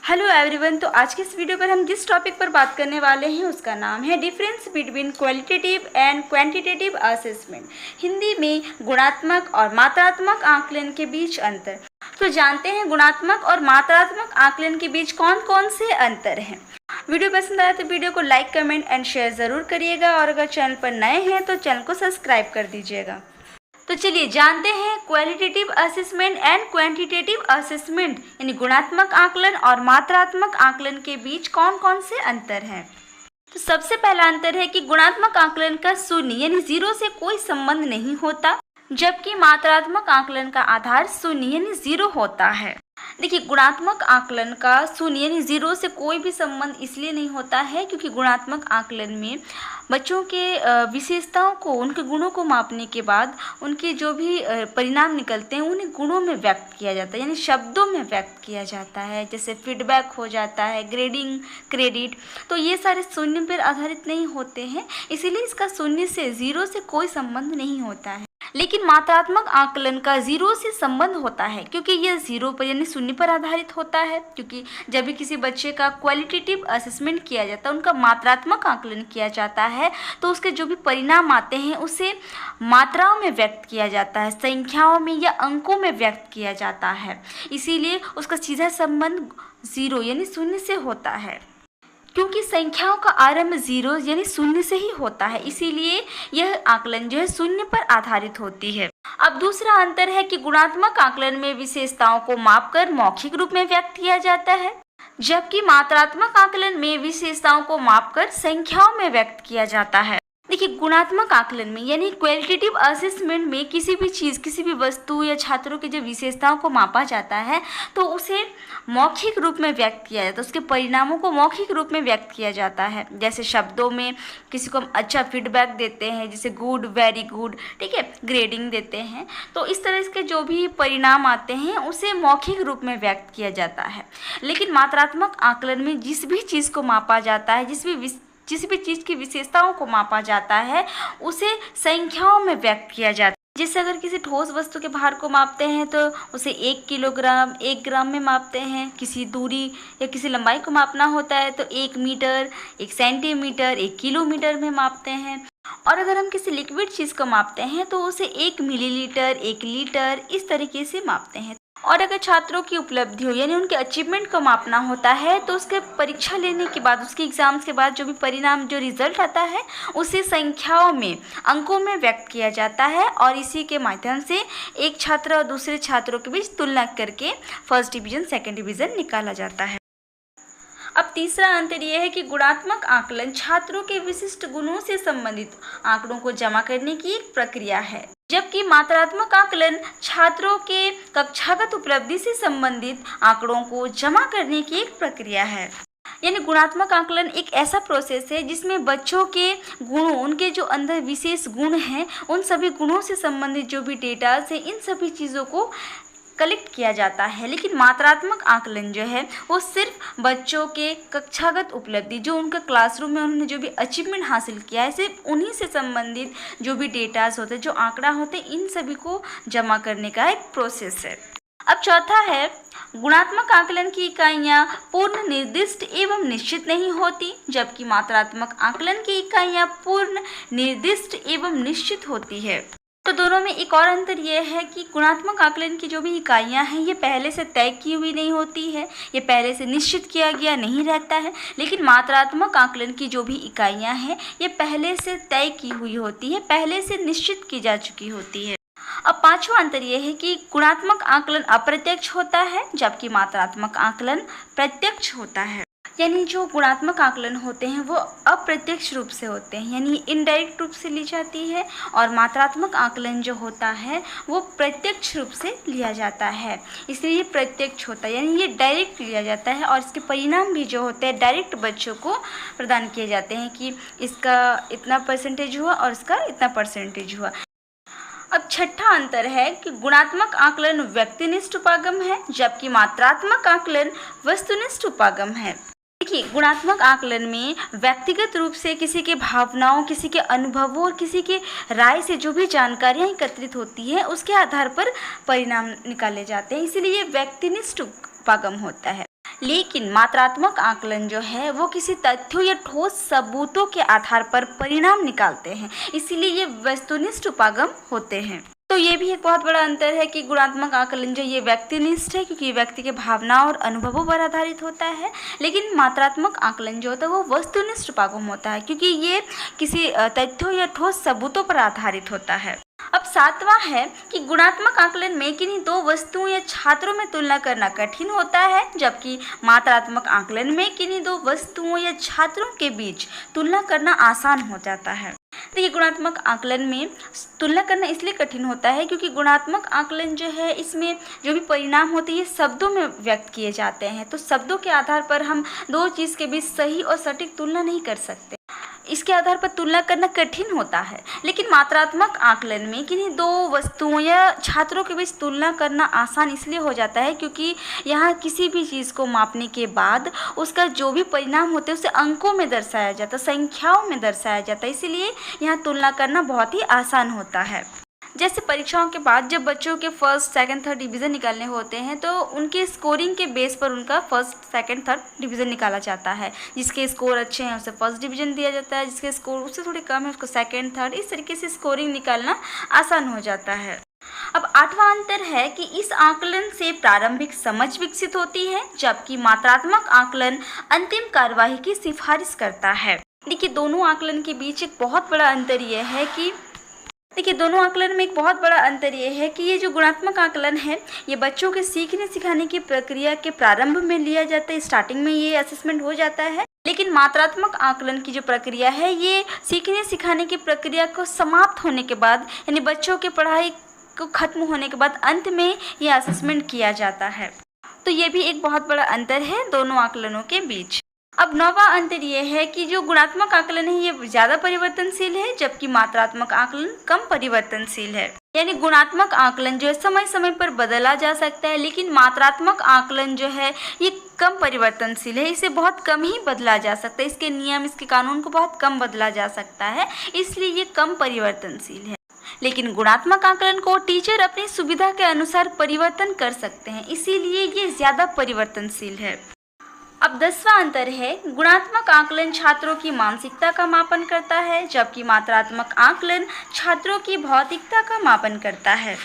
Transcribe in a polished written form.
Hello everyone. तो आज के इस वीडियो पर हम जिस टॉपिक पर बात करने वाले हैं उसका नाम है difference between qualitative and quantitative assessment. Hindi में गुणात्मक और मात्रात्मक आकलन के बीच अंतर। तो जानते हैं गुणात्मक और मात्रात्मक आकलन के बीच कौन कौन से अंतर हैं। वीडियो पसंद आया तो वीडियो को लाइक, कमेंट एंड शेयर ज़रूर करिएगा और अगर चैनल पर नए हैं तो चैनल को सब्सक्राइब कर दीजिएगा। तो चलिए जानते हैं qualitative assessment and quantitative assessment यानी गुणात्मक आकलन और मात्रात्मक आकलन के बीच कौन कौन से अंतर हैं। तो सबसे पहला अंतर है कि गुणात्मक आकलन का शून्य यानी जीरो से कोई संबंध नहीं होता, जबकि मात्रात्मक आकलन का आधार शून्य यानी जीरो होता है। देखिए, गुणात्मक आकलन का शून्य यानी जीरो से कोई भी संबंध इसलिए नहीं होता है क्योंकि गुणात्मक आकलन में बच्चों के विशेषताओं को, उनके गुणों को मापने के बाद उनके जो भी परिणाम निकलते हैं उन्हें गुणों में व्यक्त किया जाता है यानी शब्दों में व्यक्त किया जाता है। जैसे फीडबैक हो जाता है, ग्रेडिंग, क्रेडिट, तो ये सारे शून्य पर आधारित नहीं होते हैं, इसीलिए इसका शून्य से, जीरो से कोई संबंध नहीं होता है। लेकिन मात्रात्मक आकलन का जीरो से संबंध होता है क्योंकि यह जीरो पर यानी शून्य पर आधारित होता है। क्योंकि जब भी किसी बच्चे का क्वालिटेटिव असेसमेंट किया जाता है, उनका मात्रात्मक आकलन किया जाता है, तो उसके जो भी परिणाम आते हैं उसे मात्राओं में व्यक्त किया जाता है, संख्याओं में या अंकों में व्यक्त किया जाता है। इसीलिए उसका सीधा संबंध जीरो यानी शून्य से होता है। क्योंकि संख्याओं का आरंभ जीरो यानी शून्य से ही होता है, इसीलिए यह आकलन जो है शून्य पर आधारित होती है। अब दूसरा अंतर है कि गुणात्मक आकलन में विशेषताओं को मापकर मौखिक रूप में व्यक्त किया जाता है, जबकि मात्रात्मक आकलन में विशेषताओं को मापकर संख्याओं में व्यक्त किया जाता है। देखिए, गुणात्मक आकलन में यानी क्वालिटेटिव असेसमेंट में किसी भी चीज़, किसी भी वस्तु या छात्रों की जब विशेषताओं को मापा जाता है तो उसे मौखिक रूप में व्यक्त किया जाता है, उसके परिणामों को मौखिक रूप में व्यक्त किया जाता है। जैसे शब्दों में किसी को हम अच्छा फीडबैक देते हैं, जैसे गुड, वेरी गुड, ठीक है, ग्रेडिंग देते हैं, तो इस तरह के जो भी परिणाम आते हैं उसे मौखिक रूप में व्यक्त किया जाता है। लेकिन मात्रात्मक आकलन में जिस भी चीज़ को मापा जाता है, जिस भी चीज़ की विशेषताओं को मापा जाता है उसे संख्याओं में व्यक्त किया जाता है। जैसे अगर किसी ठोस वस्तु के भार को मापते हैं तो उसे 1 किलोग्राम, 1 ग्राम में मापते हैं। किसी दूरी या किसी लंबाई को मापना होता है तो 1 मीटर, 1 सेंटीमीटर, 1 किलोमीटर में मापते हैं। और अगर हम किसी लिक्विड चीज़ को मापते हैं तो उसे 1 मिलीलीटर, 1 लीटर, इस तरीके से मापते हैं। और अगर छात्रों की उपलब्धि हो यानी उनके अचीवमेंट को मापना होता है तो उसके परीक्षा लेने के बाद, उसके एग्ज़ाम्स के बाद जो भी परिणाम, जो रिजल्ट आता है उसे संख्याओं में, अंकों में व्यक्त किया जाता है और इसी के माध्यम से एक छात्र और दूसरे छात्रों के बीच तुलना करके फर्स्ट डिवीज़न, सेकेंड डिवीज़न निकाला जाता है। अब तीसरा अंतर यह है कि गुणात्मक आकलन छात्रों के विशिष्ट गुणों से संबंधित आंकड़ों को जमा करने की एक प्रक्रिया है, जबकि मात्रात्मक आकलन छात्रों के कक्षागत उपलब्धि से संबंधित आंकड़ों को जमा करने की एक प्रक्रिया है। यानी गुणात्मक आकलन एक ऐसा प्रोसेस है जिसमें बच्चों के गुणों, उनके जो अंदर विशेष गुण हैं, उन सभी गुणों से संबंधित जो भी डेटास हैं, इन सभी चीज़ों को कलेक्ट किया जाता है। लेकिन मात्रात्मक आकलन जो है वो सिर्फ बच्चों के कक्षागत उपलब्धि, जो उनका क्लासरूम में उन्होंने जो भी अचीवमेंट हासिल किया है, सिर्फ उन्हीं से संबंधित जो भी डेटास होते हैं, जो आंकड़ा होते हैं, इन सभी को जमा करने का एक प्रोसेस है। अब चौथा है, गुणात्मक आकलन की इकाइयाँ पूर्ण, निर्दिष्ट एवं निश्चित नहीं होती, जबकि मात्रात्मक आकलन की इकाइयाँ पूर्ण, निर्दिष्ट एवं निश्चित होती है। तो दोनों में एक और अंतर यह है कि गुणात्मक आकलन की जो भी इकाइयां हैं ये पहले से तय की हुई नहीं होती है, ये पहले से निश्चित किया गया नहीं रहता है। लेकिन मात्रात्मक आकलन की जो भी इकाइयां हैं ये पहले से तय की हुई होती है, पहले से निश्चित की जा चुकी होती है। अब पांचवा अंतर यह है कि गुणात्मक आकलन अप्रत्यक्ष होता है, जबकि मात्रात्मक आकलन प्रत्यक्ष होता है। यानी जो गुणात्मक आकलन होते हैं वो अप्रत्यक्ष रूप से होते हैं, यानी इनडायरेक्ट रूप से ली जाती है, और मात्रात्मक आकलन जो होता है वो प्रत्यक्ष रूप से लिया जाता है। इसलिए ये प्रत्यक्ष होता है, यानी ये डायरेक्ट लिया जाता है और इसके परिणाम भी जो होते हैं डायरेक्ट बच्चों को प्रदान किए जाते हैं कि इसका इतना परसेंटेज हुआ और इसका इतना परसेंटेज हुआ। अब छठा अंतर है कि गुणात्मक आकलन व्यक्तिनिष्ठ उपागम है, जबकि मात्रात्मक आकलन वस्तुनिष्ठ उपागम है। देखिए, गुणात्मक आकलन में व्यक्तिगत रूप से किसी के भावनाओं, किसी के अनुभवों और किसी के राय से जो भी जानकारियाँ एकत्रित होती है उसके आधार पर परिणाम निकाले जाते हैं, इसीलिए व्यक्तिनिष्ठ उपागम होता है। लेकिन मात्रात्मक आकलन जो है वो किसी तथ्यों या ठोस सबूतों के आधार पर परिणाम निकालते हैं, इसीलिए ये वस्तुनिष्ठ उपागम होते हैं। तो ये भी एक बहुत बड़ा अंतर है कि गुणात्मक आकलन जो ये व्यक्तिनिष्ठ है, क्योंकि व्यक्ति के भावनाओं और अनुभवों पर आधारित होता है, लेकिन मात्रात्मक आकलन जो होता है वो वस्तुनिष्ठ उपागम होता है, क्योंकि ये किसी तथ्यों या ठोस सबूतों पर आधारित होता है। अब सातवां है कि गुणात्मक आकलन में किन्हीं दो वस्तुओं या छात्रों में तुलना करना कठिन होता है, जबकि मात्रात्मक आकलन में किन्हीं दो वस्तुओं या छात्रों के बीच तुलना करना आसान हो जाता है। तो ये गुणात्मक आकलन में तुलना करना इसलिए कठिन होता है क्योंकि गुणात्मक आकलन जो है इसमें जो भी परिणाम होते हैं ये शब्दों में व्यक्त किए जाते हैं, तो शब्दों के आधार पर हम दो चीज़ के बीच सही और सटीक तुलना नहीं कर सकते, इसके आधार पर तुलना करना कठिन होता है। लेकिन मात्रात्मक आकलन में किन्हीं दो वस्तुओं या छात्रों के बीच तुलना करना आसान इसलिए हो जाता है क्योंकि यहाँ किसी भी चीज़ को मापने के बाद उसका जो भी परिणाम होते हैं उसे अंकों में दर्शाया जाता है, संख्याओं में दर्शाया जाता है, इसीलिए यहाँ तुलना करना बहुत ही आसान होता है। जैसे परीक्षाओं के बाद जब बच्चों के फर्स्ट सेकंड थर्ड डिवीज़न निकालने होते हैं तो उनके स्कोरिंग के बेस पर उनका फर्स्ट सेकंड थर्ड डिवीज़न निकाला जाता है। जिसके स्कोर अच्छे हैं उसे फर्स्ट डिवीज़न दिया जाता है, जिसके स्कोर उससे थोड़े कम है उसको सेकंड थर्ड, इस तरीके से स्कोरिंग निकालना आसान हो जाता है। अब आठवां अंतर है कि इस आकलन से प्रारंभिक समझ विकसित होती है, जबकि मात्रात्मक आकलन अंतिम कार्यवाही की सिफारिश करता है। देखिए दोनों आकलन के बीच एक बहुत बड़ा अंतर यह है कि दोनों आकलन में एक बहुत बड़ा अंतर ये है कि ये जो गुणात्मक आकलन है ये बच्चों के सीखने सिखाने की प्रक्रिया के प्रारंभ में लिया जाता है, स्टार्टिंग में ये असेसमेंट हो जाता है। लेकिन मात्रात्मक आकलन की जो प्रक्रिया है ये सीखने सिखाने की प्रक्रिया को समाप्त होने के बाद, यानी बच्चों की पढ़ाई को खत्म होने के बाद अंत में ये असेसमेंट किया जाता है। तो ये भी एक बहुत बड़ा अंतर है दोनों आकलनों के बीच। अब नौवां अंतर ये है कि जो गुणात्मक आकलन है ये ज़्यादा परिवर्तनशील है, जबकि मात्रात्मक आकलन कम परिवर्तनशील है। यानी गुणात्मक आकलन जो है समय समय पर बदला जा सकता है, लेकिन मात्रात्मक आकलन जो है ये कम परिवर्तनशील है, इसे बहुत कम ही बदला जा सकता है, इसके नियम इसके कानून को बहुत कम बदला जा सकता है, इसलिए ये कम परिवर्तनशील है। लेकिन गुणात्मक आकलन को टीचर अपनी सुविधा के अनुसार परिवर्तन कर सकते हैं, इसीलिए ये ज़्यादा परिवर्तनशील है। अब 10वां अंतर है, गुणात्मक आकलन छात्रों की मानसिकता का मापन करता है, जबकि मात्रात्मक आकलन छात्रों की भौतिकता का मापन करता है।